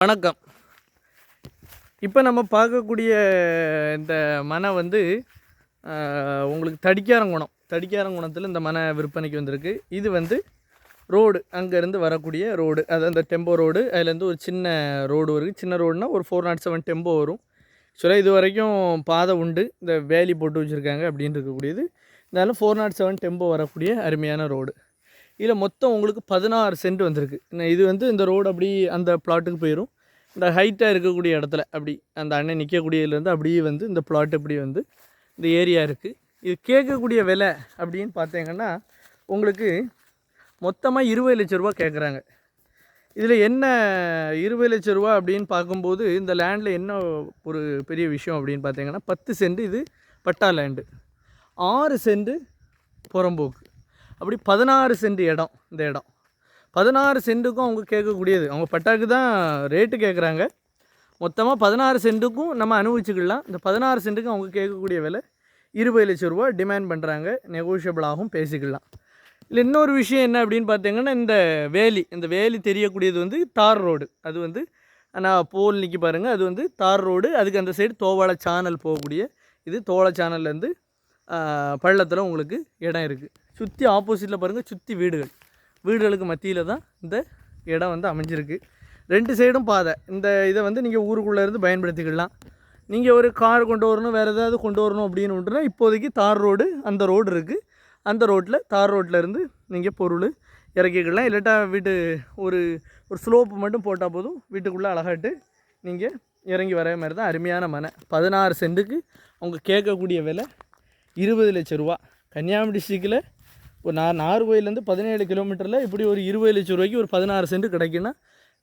வணக்கம். இப்போ நம்ம பார்க்கக்கூடிய இந்த மனை வந்து உங்களுக்கு தடிக்காரங்குணத்தில் இந்த மனை விற்பனைக்கு வந்திருக்கு. இது வந்து ரோடு, அங்கேருந்து வரக்கூடிய ரோடு, அது அந்த டெம்போ ரோடு. அதுலேருந்து ஒரு சின்ன ரோடு வருது. சின்ன ரோடுனால் ஒரு 407 டெம்போ வரும். ஆக்சுவலாக இது வரைக்கும் பாதை உண்டு, இந்த வேலி போட்டு வச்சுருக்காங்க அப்படின்னு இருக்கக்கூடியது. இருந்தாலும் 407 டெம்போ வரக்கூடிய அருமையான ரோடு. இதில் மொத்தம் உங்களுக்கு 16 சென்ட் வந்திருக்கு. இது வந்து இந்த ரோடு அப்படி அந்த பிளாட்டுக்கு போயிடும். இந்த ஹைட்டாக இருக்கக்கூடிய இடத்துல அப்படி அந்த அண்ணன் நிற்கக்கூடியதுலேருந்து அப்படியே வந்து இந்த பிளாட் இப்படி வந்து இந்த ஏரியா இருக்குது. இது கேட்கக்கூடிய விலை அப்படின்னு பார்த்தீங்கன்னா உங்களுக்கு மொத்தமாக 20 லட்ச ரூபா கேட்குறாங்க. இதில் என்ன 20 லட்ச ரூபா அப்படின்னு பார்க்கும்போது இந்த லேண்டில் என்ன ஒரு பெரிய விஷயம் அப்படின்னு பார்த்தீங்கன்னா 10 சென்ட் இது பட்டா லேண்டு, 6 சென்ட் புறம்போக்கு, அப்படி 16 சென்ட் இடம். இந்த இடம் 16 சென்ட்டுக்கும் அவங்க கேட்கக்கூடியது, அவங்க பட்டாக்கு தான் ரேட்டு கேட்குறாங்க. மொத்தமாக 16 சென்ட்டுக்கும் நம்ம அனுபவிச்சுக்கலாம். இந்த 16 சென்ட்டுக்கும் அவங்க கேட்கக்கூடிய விலை 20 லட்ச ரூபா டிமாண்ட் பண்ணுறாங்க. நெகோஷியபிளாகவும் பேசிக்கலாம். இல்லை இன்னொரு விஷயம் என்ன அப்படின்னு பார்த்தீங்கன்னா இந்த வேலி தெரியக்கூடியது வந்து தார் ரோடு. அது வந்து நான் போல் நிற்கி பாருங்கள், அது வந்து தார் ரோடு. அதுக்கு அந்த சைடு தோவாளை சேனல் போகக்கூடிய இது தோவாளை சேனல்லேருந்து பள்ளத்தில் உங்களுக்கு இடம் இருக்குது. சுற்றி ஆப்போசிட்டில் பாருங்கள், சுற்றி வீடுகளுக்கு மத்தியில் தான் இந்த இடம் வந்து அமைஞ்சிருக்கு. 2 சைடும் பாதை. இந்த இதை வந்து நீங்கள் ஊருக்குள்ளே இருந்து பயன்படுத்திக்கலாம். நீங்கள் ஒரு கார் கொண்டு வரணும், வேறு ஏதாவது கொண்டு வரணும் அப்படின்னு விட்டுனா இப்போதைக்கு தார் ரோடு, அந்த ரோடு இருக்குது. அந்த ரோட்டில் தார் ரோட்டில் இருந்து நீங்கள் பொருள் இறக்கிக்கலாம். இல்லாட்டா வீட்டு ஒரு ஸ்லோப்பு மட்டும் போட்டால் போதும், வீட்டுக்குள்ளே அழகாட்டு நீங்கள் இறங்கி வர மாதிரி தான். அருமையான மனை. 16 சென்ட்டுக்கு அவங்க கேட்கக்கூடிய விலை 20 லட்ச ரூபா. கன்னியாகுமரி டிஸ்ட்ரிக்டில் ஒரு நாகர்கோயிலேருந்து 17 கிலோமீட்டரில் இப்படி ஒரு 20 லட்ச ரூபாய்க்கு ஒரு 16 சென்ட் கிடைக்குன்னா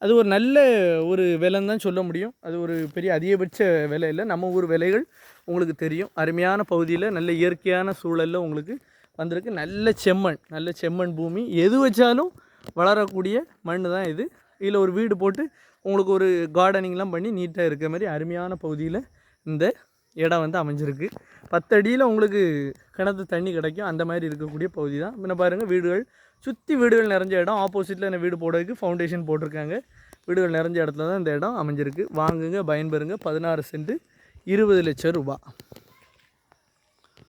அது ஒரு நல்ல ஒரு விலைன்னு தான் சொல்ல முடியும். அது ஒரு பெரிய அதிகபட்ச விலை இல்லை. நம்ம ஊர் விலைகள் உங்களுக்கு தெரியும். அருமையான பகுதியில் நல்ல இயற்கையான சூழலில் உங்களுக்கு வந்திருக்கு. நல்ல செம்மண் பூமி. எது வச்சாலும் வளரக்கூடிய மண் தான் இது. இதில் ஒரு வீடு போட்டு உங்களுக்கு ஒரு கார்டனிங்லாம் பண்ணி நீட்டாக இருக்கிற மாதிரி அருமையான பகுதியில் இந்த இடம் வந்து அமைஞ்சிருக்கு. 10 அடியில் உங்களுக்கு கிணத்து தண்ணி கிடைக்கும். அந்த மாதிரி இருக்கக்கூடிய பகுதி தான். இன்னும் பாருங்கள், சுற்றி வீடுகள் நிறைஞ்ச இடம். ஆப்போசிட்டில் என்ன வீடு போடுறதுக்கு ஃபவுண்டேஷன் போட்டிருக்காங்க. வீடுகள் நிறைஞ்ச இடத்துல தான் இந்த இடம் அமைஞ்சிருக்கு. வாங்குங்க, பயன்பெறுங்க. 16 சென்ட் 20 லட்ச ரூபா.